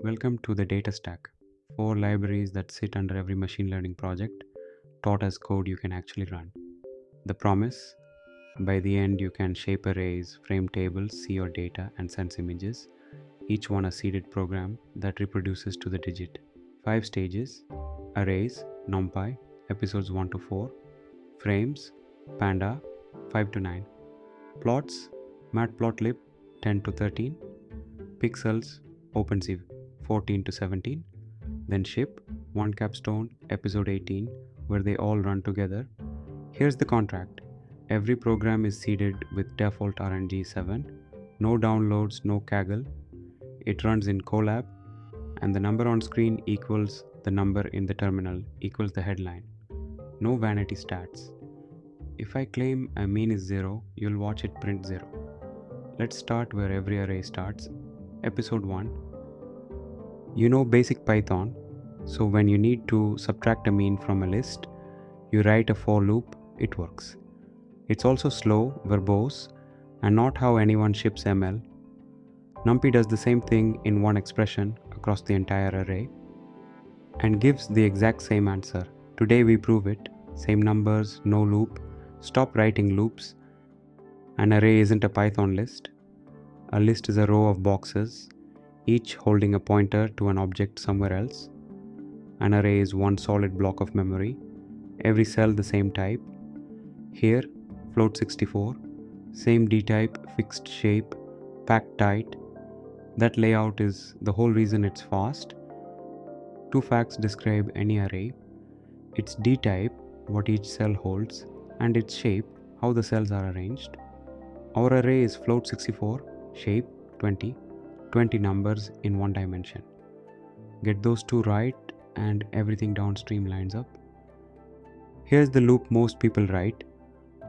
Welcome to the data stack, 4 libraries that sit under every machine learning project, taught as code you can actually run. The promise: by the end you can shape arrays, frame tables, see your data and sense images, each one a seeded program that reproduces to the digit. 5 stages: arrays, NumPy, episodes 1 to 4, frames, Panda, 5 to 9, plots, Matplotlib, 10 to 13, pixels, OpenCV, 14 to 17, then ship, one capstone, episode 18, where they all run together. Here's the contract. Every program is seeded with default RNG 7, no downloads, no Kaggle. It runs in Colab, and the number on screen equals the number in the terminal equals the headline. No vanity stats. If I claim a mean is 0, you'll watch it print 0. Let's start where every array starts. Episode 1. You know basic Python, so when you need to subtract a mean from a list, you write a for loop, it works. It's also slow, verbose, and not how anyone ships ML. NumPy does the same thing in one expression across the entire array and gives the exact same answer. Today we prove it. Same numbers, no loop. Stop writing loops. An array isn't a Python list. A list is a row of boxes, each holding a pointer to an object somewhere else. An array is one solid block of memory, every cell the same type. Here, float 64, same D-type, fixed shape, packed tight. That layout is the whole reason it's fast. 2 facts describe any array: its D-type, what each cell holds, and its shape, how the cells are arranged. Our array is float 64, shape 20, 20 numbers in one dimension. Get those 2 right and everything downstream lines up. Here's the loop most people write: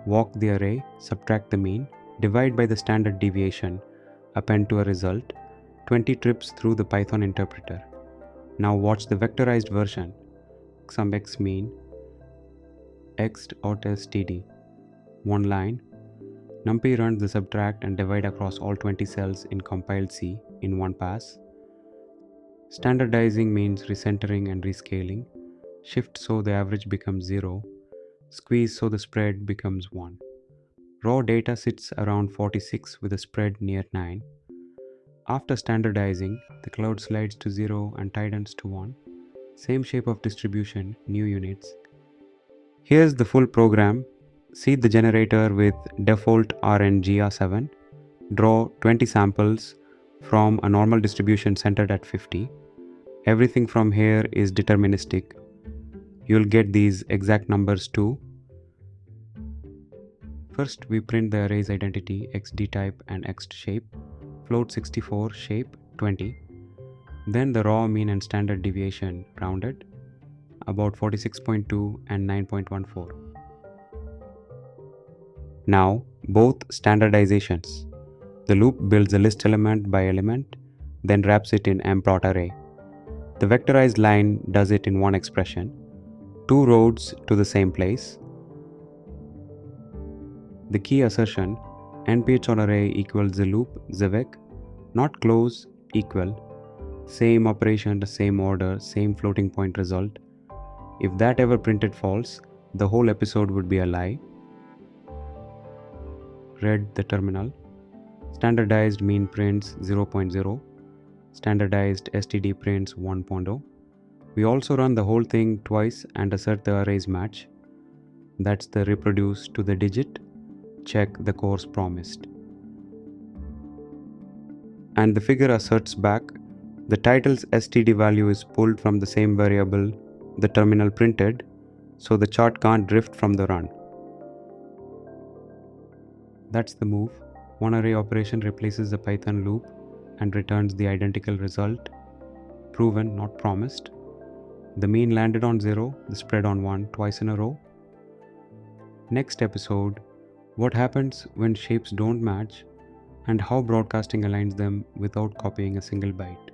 walk the array, subtract the mean, divide by the standard deviation, append to a result, 20 trips through the Python interpreter. Now watch the vectorized version. Some x mean, ext out std. One line. NumPy runs the subtract and divide across all 20 cells in compiled C in one pass. Standardizing means recentering and rescaling. Shift so the average becomes 0. Squeeze so the spread becomes 1. Raw data sits around 46 with a spread near 9. After standardizing, the cloud slides to 0 and tidens to 1. Same shape of distribution, new units. Here's the full program. Seed the generator with default RNGR7. Draw 20 samples from a normal distribution centered at 50. Everything from here is deterministic. You'll get these exact numbers too. First, we print the array's identity, xd type and ext shape, float 64, shape 20. Then the raw, mean and standard deviation rounded, about 46.2 and 9.14. Now, both standardizations. The loop builds a list element by element, then wraps it in mplot array. The vectorized line does it in one expression, 2 roads to the same place. The key assertion, nph on array equals the loop, zvec, not close, equal. Same operation, same order, same floating point result. If that ever printed false, the whole episode would be a lie. Read the terminal. Standardized mean prints 0.0. Standardized std prints 1.0. We also run the whole thing twice and assert the arrays match. That's the reproduce to the digit. Check the course promised. And the figure asserts back. The title's std value is pulled from the same variable the terminal printed, so the chart can't drift from the run. That's the move. One array operation replaces the Python loop and returns the identical result. Proven, not promised. The mean landed on 0, the spread on 1 twice in a row. Next episode, what happens when shapes don't match and how broadcasting aligns them without copying a single byte.